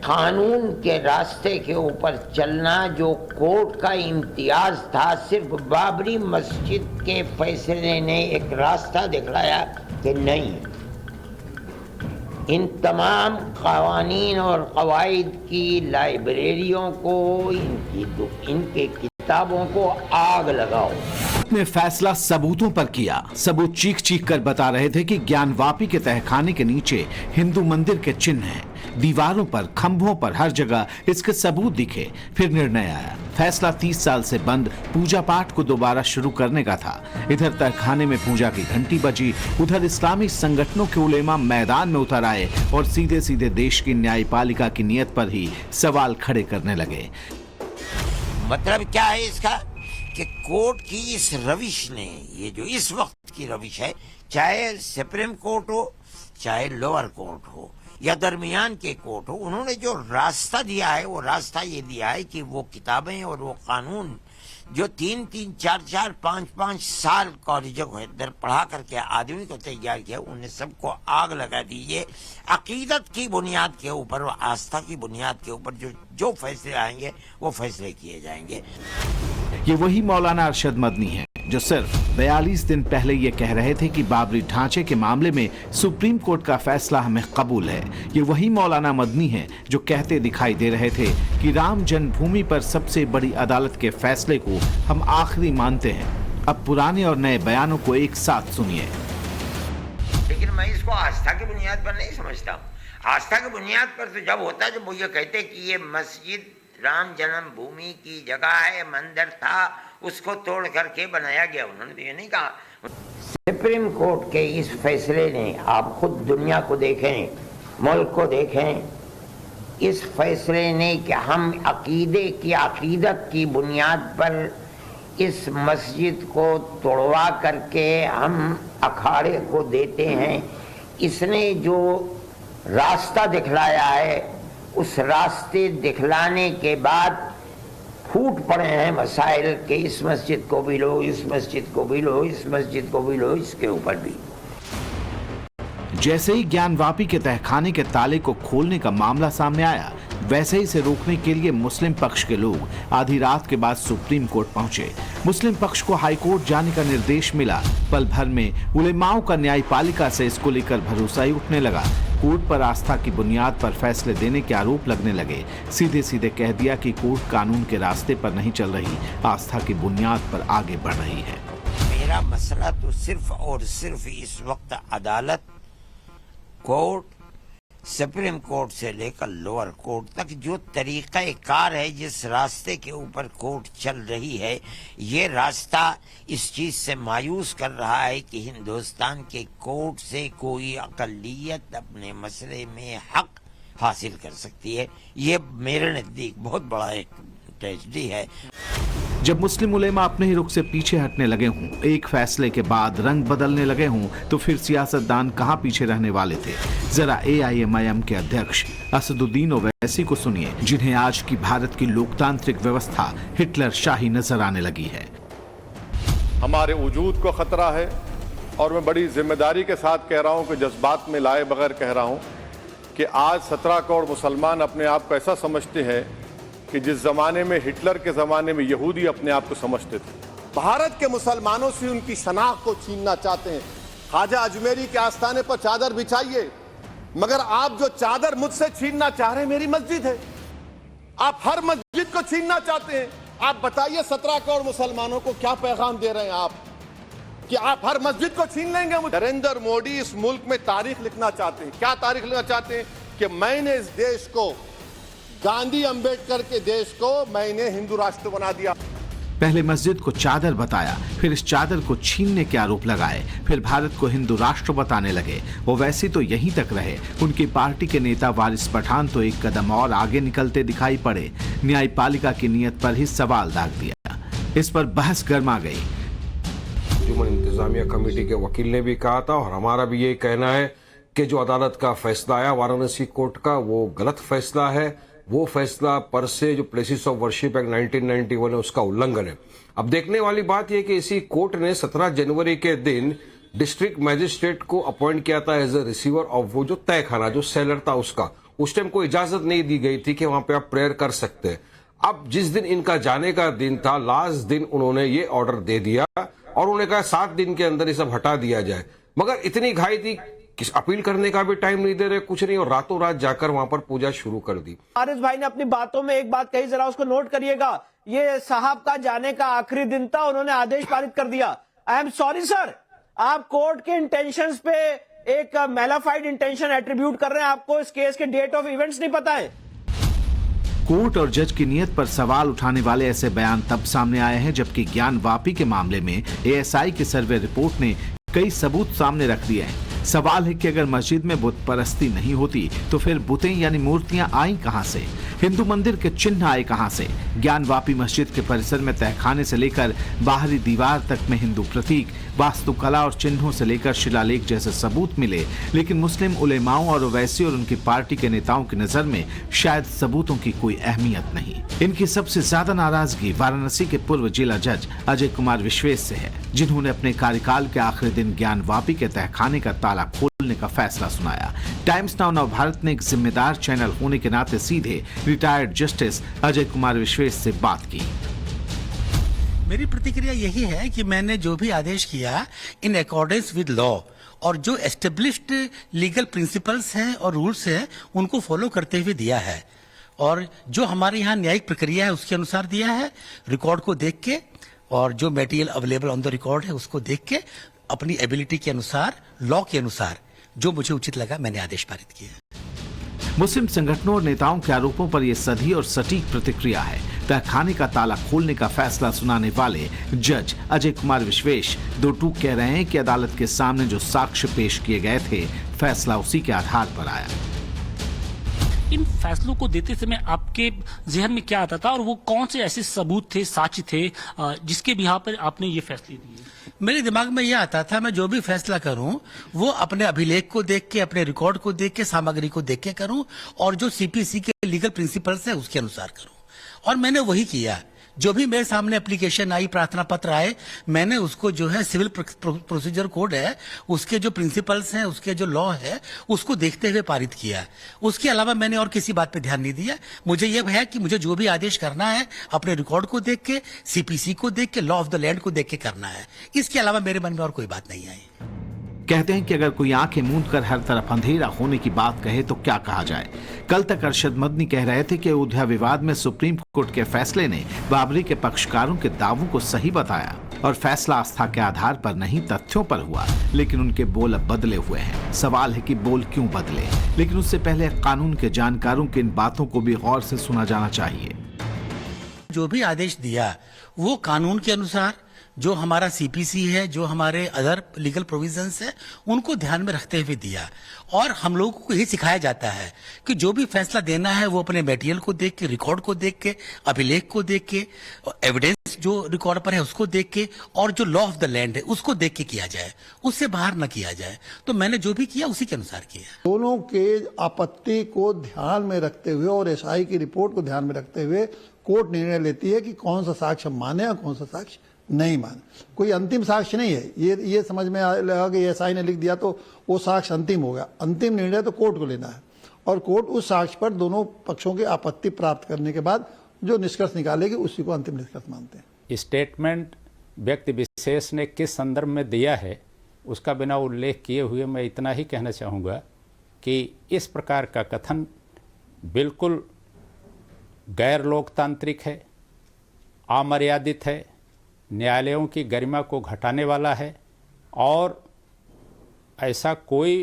कानून के रास्ते के ऊपर चलना जो कोर्ट का इम्तियाज था, सिर्फ बाबरी मस्जिद के फैसले ने एक रास्ता दिखलाया कि नहीं, इन तमाम कवानीन और कवायद की लाइब्रेरियों को, इनके किताबों को आग लगाओ। ने फैसला सबूतों पर किया। सबूत चीख चीख कर बता रहे थे कि ज्ञानवापी के तहखाने के नीचे हिंदू मंदिर के चिन्ह हैं। दीवारों पर, खंभों पर, हर जगह इसके सबूत दिखे। फिर निर्णय आया। फैसला 30 साल से बंद पूजा पाठ को दोबारा शुरू करने का था। इधर तहखाने में पूजा की घंटी बजी, उधर इस्लामी संगठनों के उलेमा मैदान में उतर आए और सीधे सीधे देश की न्यायपालिका की नीयत पर ही सवाल खड़े करने लगे। मतलब क्या है इसका कि कोर्ट की इस रविश ने, ये जो इस वक्त की रविश है, चाहे सुप्रीम कोर्ट हो, चाहे लोअर कोर्ट हो या दरमियान के कोर्ट हो, उन्होंने जो रास्ता दिया है वो रास्ता ये दिया है कि वो किताबें और वो कानून जो 3-3, 4-4, 5-5 साल कॉलेजों के अंदर पढ़ा करके आदमी को तैयार किया, उन्हें सबको आग लगा दीजिए। अकीदत की बुनियाद के ऊपर, आस्था की बुनियाद के ऊपर जो फैसले आएंगे वो फैसले किए जाएंगे। ये वही मौलाना अरशद मदनी है जो सिर्फ 42 दिन पहले ये कह रहे थे कि बाबरी ढांचे के मामले में सुप्रीम कोर्ट का फैसला हमें कबूल है। ये वही मौलाना मदनी है जो कहते दिखाई दे रहे थे कि राम जन्मभूमि पर सबसे बड़ी अदालत के फैसले को हम आखिरी मानते हैं। अब पुराने और नए बयानों को एक साथ सुनिए। लेकिन मैं इसको आस्था की बुनियाद पर नहीं समझता। आस्था की बुनियाद पर तो जब होता है जब वो ये कहते कि ये मस्जिद राम जन्मभूमि की जगह है, मंदिर था, उसको तोड़ करके बनाया गया। उन्होंने तो ये नहीं कहा। सुप्रीम कोर्ट के इस फैसले ने, आप खुद दुनिया को देखें, मुल्क को देखें, इस फैसले ने कि हम अकीदत की बुनियाद पर इस मस्जिद को तोड़वा करके हम अखाड़े को देते हैं, इसने जो रास्ता दिखलाया है, उस रास्ते दिखलाने के बाद फूट पड़े हैं मसाइल के इस मस्जिद को भी लो, इस मस्जिद को भी लो, इस मस्जिद को भी लो, इसके ऊपर भी। जैसे ही ज्ञानवापी के तहखाने के ताले को खोलने का मामला सामने आया, वैसे ही इसे रोकने के लिए मुस्लिम पक्ष के लोग आधी रात के बाद सुप्रीम कोर्ट पहुंचे। मुस्लिम पक्ष को हाई कोर्ट जाने का निर्देश मिला। पल भर में उलेमाओं का न्यायपालिका से इसको लेकर भरोसा ही उठने लगा। कोर्ट पर आस्था की बुनियाद पर फैसले देने के आरोप लगने लगे। सीधे सीधे कह दिया कि कोर्ट कानून के रास्ते पर नहीं चल रही, आस्था की बुनियाद पर आगे बढ़ रही है। मेरा मसला तो सिर्फ और सिर्फ इस वक्त अदालत, कोर्ट, सुप्रीम कोर्ट से लेकर लोअर कोर्ट तक जो तरीका कार है, जिस रास्ते के ऊपर कोर्ट चल रही है, ये रास्ता इस चीज से मायूस कर रहा है कि हिंदुस्तान के कोर्ट से कोई अकलियत अपने मसले में हक हासिल कर सकती है। ये मेरे नजदीक बहुत बड़ा एक ट्रेजेडी है। जब मुस्लिम उलेमा अपने ही रुख से पीछे हटने लगे हों, एक फैसले के बाद रंग बदलने लगे हों, तो फिर सियासतदान कहां पीछे रहने वाले थे। जरा AIMIM के अध्यक्ष असदुद्दीन ओवैसी को सुनिए, जिन्हें आज की भारत की लोकतांत्रिक व्यवस्था हिटलर शाही नजर आने लगी है। हमारे वजूद को खतरा है और मैं बड़ी जिम्मेदारी के साथ कह रहा हूं कि जज्बात में लाए बगैर कह रहा हूं कि आज 17 करोड़ मुसलमान अपने आप को ऐसा समझते हैं कि जिस जमाने में हिटलर के जमाने में यहूदी अपने आप को समझते थे। भारत के मुसलमानों से उनकी शनाख्त को छीनना चाहते हैं। ख्वाजा अजमेरी के आस्थाने पर चादर बिछाइए, मगर आप जो चादर मुझसे छीनना चाह रहे हैं मेरी मस्जिद है। आप हर मस्जिद को छीनना चाहते हैं। आप बताइए 17 करोड़ मुसलमानों को क्या पैगाम दे रहे हैं आप कि आप हर मस्जिद को छीन लेंगे। नरेंद्र मोदी इस मुल्क में तारीख लिखना चाहते हैं। क्या तारीख लिखना चाहते हैं कि मैंने इस देश को, गांधी अंबेडकर के देश को मैंने हिंदू राष्ट्र बना दिया। पहले मस्जिद को चादर बताया, फिर इस चादर को छीनने के आरोप लगाए, फिर भारत को हिंदू राष्ट्र बताने लगे। वो वैसे तो यहीं तक रहे। उनकी पार्टी के नेता वारिस पठान तो एक कदम और आगे निकलते दिखाई पड़े। न्यायपालिका की नीयत पर ही सवाल दाग दिया। इस पर बहस गर्मा गई। अंजुमन इंतजामिया कमेटी के वकील ने भी कहा था और हमारा भी ये कहना है कि जो अदालत का फैसला आया वाराणसी कोर्ट का, वो गलत फैसला है। वो फैसला पर से जो प्लेसेस ऑफ वर्शिप एक्ट 1991 है उसका उल्लंघन है। अब देखने वाली बात यह कि इसी कोर्ट ने 17 जनवरी के दिन डिस्ट्रिक्ट मजिस्ट्रेट को अपॉइंट किया था एज ए रिसीवर ऑफ वो जो तहखाना, जो सेलर था उसका, उस टाइम कोई इजाजत नहीं दी गई थी कि वहां पे आप प्रेयर कर सकते हैं। अब जिस दिन इनका जाने का दिन था, लास्ट दिन उन्होंने ये ऑर्डर दे दिया और उन्होंने कहा 7 दिन के अंदर ये सब हटा दिया जाए। मगर इतनी घाई थी, किस अपील करने का भी टाइम नहीं दे रहे, कुछ नहीं, और रातों रात जाकर वहां पर पूजा शुरू कर दी। आरिफ भाई ने अपनी बातों में एक बात कही, जरा उसको नोट करिएगा। ये साहब का जाने का आखिरी दिन था, उन्होंने आदेश पारित कर दिया। आई एम सॉरी सर, आप कोर्ट के इंटेंशंस पे एक मैलाफाइड इंटेंशन एट्रीब्यूट कर रहे हैं। आपको इस केस के डेट ऑफ इवेंट्स नहीं पता है। कोर्ट और जज की नीयत पर सवाल उठाने वाले ऐसे बयान तब सामने आए हैं जबकि ज्ञान वापी के मामले में एएसआई की सर्वे रिपोर्ट ने कई सबूत सामने रख दिए हैं। सवाल है कि अगर मस्जिद में बुत परस्ती नहीं होती तो फिर बुतें यानी मूर्तियां आई कहां से, हिंदू मंदिर के चिन्ह आए कहां से। ज्ञान वापी मस्जिद के परिसर में तहखाने से लेकर बाहरी दीवार तक में हिंदू प्रतीक, वास्तुकला और चिन्हों से लेकर शिलालेख जैसे सबूत मिले, लेकिन मुस्लिम उलेमाओं और ओवैसी और उनकी पार्टी के नेताओं की नजर में शायद सबूतों की कोई अहमियत नहीं। इनकी सबसे ज्यादा नाराजगी वाराणसी के पूर्व जिला जज अजय कुमार विश्वेश से है, जिन्होंने अपने कार्यकाल के आखिरी दिन ज्ञान वापी के तहखाने का ताला खोलने का फैसला सुनाया। टाइम्स नाउ नवभारत ने एक जिम्मेदार चैनल होने के नाते सीधे रिटायर्ड जस्टिस अजय कुमार विश्वेश से बात की। मेरी प्रतिक्रिया यही है कि मैंने जो भी आदेश किया इन अकॉर्डेंस विद लॉ और जो एस्टेब्लिश्ड लीगल प्रिंसिपल्स हैं और रूल्स हैं उनको फॉलो करते हुए दिया है, और जो हमारे यहाँ न्यायिक प्रक्रिया है उसके अनुसार दिया है। रिकॉर्ड को देख के और जो material available on the record है उसको देख के अपनी एबिलिटी के अनुसार, लॉ के अनुसार जो मुझे उचित लगा मैंने आदेश पारित किया। मुस्लिम संगठनों और नेताओं के आरोपों पर यह सधी और सटीक प्रतिक्रिया है। तहखाने का ताला खोलने का फैसला सुनाने वाले जज अजय कुमार विश्वेश दो टूक कह रहे हैं कि अदालत के सामने जो साक्ष्य पेश किए गए थे, फैसला उसी के आधार पर आया। इन फैसलों को देते समय आपके जहन में क्या आता था और वो कौन से ऐसे सबूत थे, साक्ष्य थे जिसके बिहार पर आपने ये फैसले दिए? मेरे दिमाग में यह आता था मैं जो भी फैसला करूं वो अपने अभिलेख को देख के, अपने रिकॉर्ड को देख के, सामग्री को देख के करूं और जो सीपीसी के लीगल प्रिंसिपल्स है उसके अनुसार करूं, और मैंने वही किया। जो भी मेरे सामने एप्लीकेशन आई, प्रार्थना पत्र आए, मैंने उसको जो है सिविल प्रोसीजर कोड है उसके जो प्रिंसिपल्स हैं, उसके जो लॉ है उसको देखते हुए पारित किया। उसके अलावा मैंने और किसी बात पे ध्यान नहीं दिया। मुझे यह है कि मुझे जो भी आदेश करना है अपने रिकॉर्ड को देख के, सीपीसी को देख के, लॉ ऑफ द लैंड को देख के करना है। इसके अलावा मेरे मन में और कोई बात नहीं आई। कहते हैं कि अगर कोई आंखें मूंद कर हर तरफ अंधेरा होने की बात कहे तो क्या कहा जाए। कल तक अरशद मदनी कह रहे थे कि अयोध्या विवाद में सुप्रीम कोर्ट के फैसले ने बाबरी के पक्षकारों के दावों को सही बताया और फैसला आस्था के आधार पर नहीं तथ्यों पर हुआ, लेकिन उनके बोल अब बदले हुए हैं। सवाल है कि बोल क्यों बदले, लेकिन उससे पहले कानून के जानकारों की इन बातों को भी गौर से सुना जाना चाहिए। जो भी आदेश दिया वो कानून के अनुसार, जो हमारा सीपीसी है, जो हमारे अदर लीगल प्रोविजंस है, उनको ध्यान में रखते हुए दिया। और हम लोगों को यही सिखाया जाता है कि जो भी फैसला देना है वो अपने मटेरियल को देख के, रिकॉर्ड को देख के, अभिलेख को देख के, एविडेंस जो रिकॉर्ड पर है उसको देख के, और जो लॉ ऑफ द लैंड है उसको देख के किया जाए, उससे बाहर न किया जाए। तो मैंने जो भी किया उसी के अनुसार किया। दोनों के आपत्ति को ध्यान में रखते हुए और एसआई की रिपोर्ट को ध्यान में रखते हुए कोर्ट निर्णय लेती है कि कौन सा साक्ष्य माने और कौन सा साक्ष्य नहीं माने। कोई अंतिम साक्ष्य नहीं है। ये समझ में लगा कि एसआई ने लिख दिया तो वो साक्ष्य अंतिम हो गया। अंतिम निर्णय तो कोर्ट को लेना है और कोर्ट उस साक्ष्य पर दोनों पक्षों की आपत्ति प्राप्त करने के बाद जो निष्कर्ष निकालेगी उसी को अंतिम निष्कर्ष मानते हैं। स्टेटमेंट व्यक्ति विशेष ने किस संदर्भ में दिया है उसका बिना उल्लेख किए हुए मैं इतना ही कहना चाहूँगा कि इस प्रकार का कथन बिल्कुल गैर लोकतांत्रिक है, अमर्यादित है, न्यायालयों की गरिमा को घटाने वाला है, और ऐसा कोई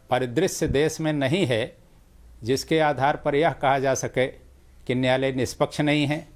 परिदृश्य देश में नहीं है जिसके आधार पर यह कहा जा सके कि न्यायालय निष्पक्ष नहीं है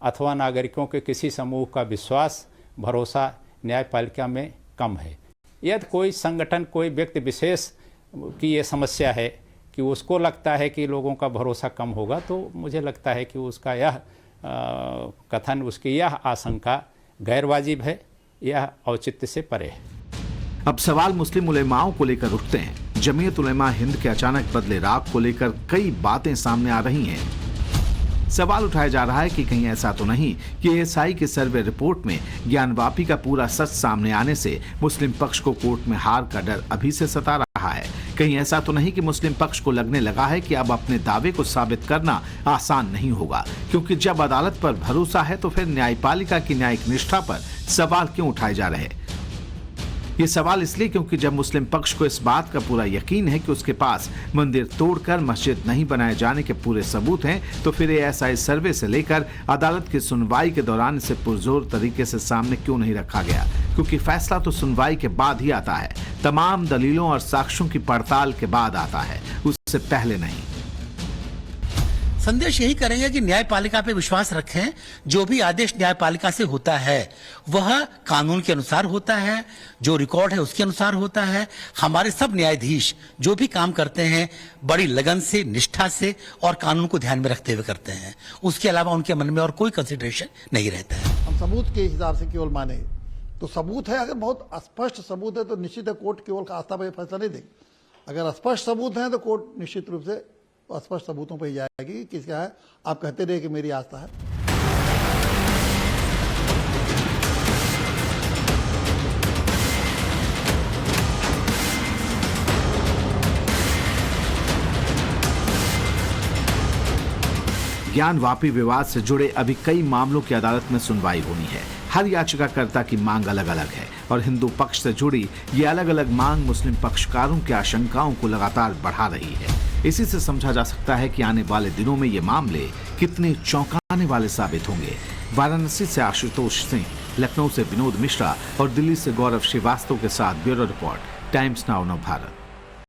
अथवा नागरिकों के किसी समूह का विश्वास, भरोसा न्यायपालिका में कम है। यदि कोई संगठन, कोई व्यक्ति विशेष की ये समस्या है कि उसको लगता है कि लोगों का भरोसा कम होगा, तो मुझे लगता है कि उसका यह कथन, उसकी यह आशंका गैरवाजिब है, यह औचित्य से परे है। अब सवाल मुस्लिम उलेमाओं को लेकर उठते हैं। जमीयत उलेमा हिंद के अचानक बदले राग को लेकर कई बातें सामने आ रही हैं। सवाल उठाया जा रहा है कि कहीं ऐसा तो नहीं कि एएसआई की सर्वे रिपोर्ट में ज्ञानवापी का पूरा सच सामने आने से मुस्लिम पक्ष को कोर्ट में हार का डर अभी से सता रहा है। कहीं ऐसा तो नहीं कि मुस्लिम पक्ष को लगने लगा है कि अब अपने दावे को साबित करना आसान नहीं होगा, क्योंकि जब अदालत पर भरोसा है तो फिर न्यायपालिका की न्यायिक निष्ठा पर सवाल क्यों उठाए जा रहे? ये सवाल इसलिए क्योंकि जब मुस्लिम पक्ष को इस बात का पूरा यकीन है कि उसके पास मंदिर तोड़कर मस्जिद नहीं बनाए जाने के पूरे सबूत हैं, तो फिर एएसआई सर्वे से लेकर अदालत की सुनवाई के दौरान इसे पुरजोर तरीके से सामने क्यों नहीं रखा गया? क्योंकि फैसला तो सुनवाई के बाद ही आता है, तमाम दलीलों और साक्ष्यों की पड़ताल के बाद आता है, उससे पहले नहीं। संदेश यही करेंगे कि न्यायपालिका पे विश्वास रखें। जो भी आदेश न्यायपालिका से होता है वह कानून के अनुसार होता है, जो रिकॉर्ड है उसके अनुसार होता है। हमारे सब न्यायाधीश जो भी काम करते हैं बड़ी लगन से, निष्ठा से और कानून को ध्यान में रखते हुए करते हैं। उसके अलावा उनके मन में और कोई कंसिडरेशन नहीं रहता है। हम सबूत के हिसाब से केवल माने तो सबूत है, अगर बहुत स्पष्ट सबूत है तो निश्चित है कोर्ट केवल आस्था पर फैसला नहीं देगी। अगर स्पष्ट सबूत है तो कोर्ट निश्चित रूप से स्पष्ट सबूतों पर ही जाएगी कि क्या है। आप कहते रहे कि मेरी आस्था है। ज्ञान वापी विवाद से जुड़े अभी कई मामलों की अदालत में सुनवाई होनी है। हर याचिकाकर्ता की मांग अलग अलग है और हिंदू पक्ष से जुड़ी ये अलग अलग मांग मुस्लिम पक्षकारों की आशंकाओं को लगातार बढ़ा रही है। इसी से समझा जा सकता है कि आने वाले दिनों में ये मामले कितने चौंकाने वाले साबित होंगे। वाराणसी से आशुतोष सिंह, लखनऊ से विनोद मिश्रा और दिल्ली से गौरव श्रीवास्तव के साथ ब्यूरो रिपोर्ट, टाइम्स नाउ नव भारत।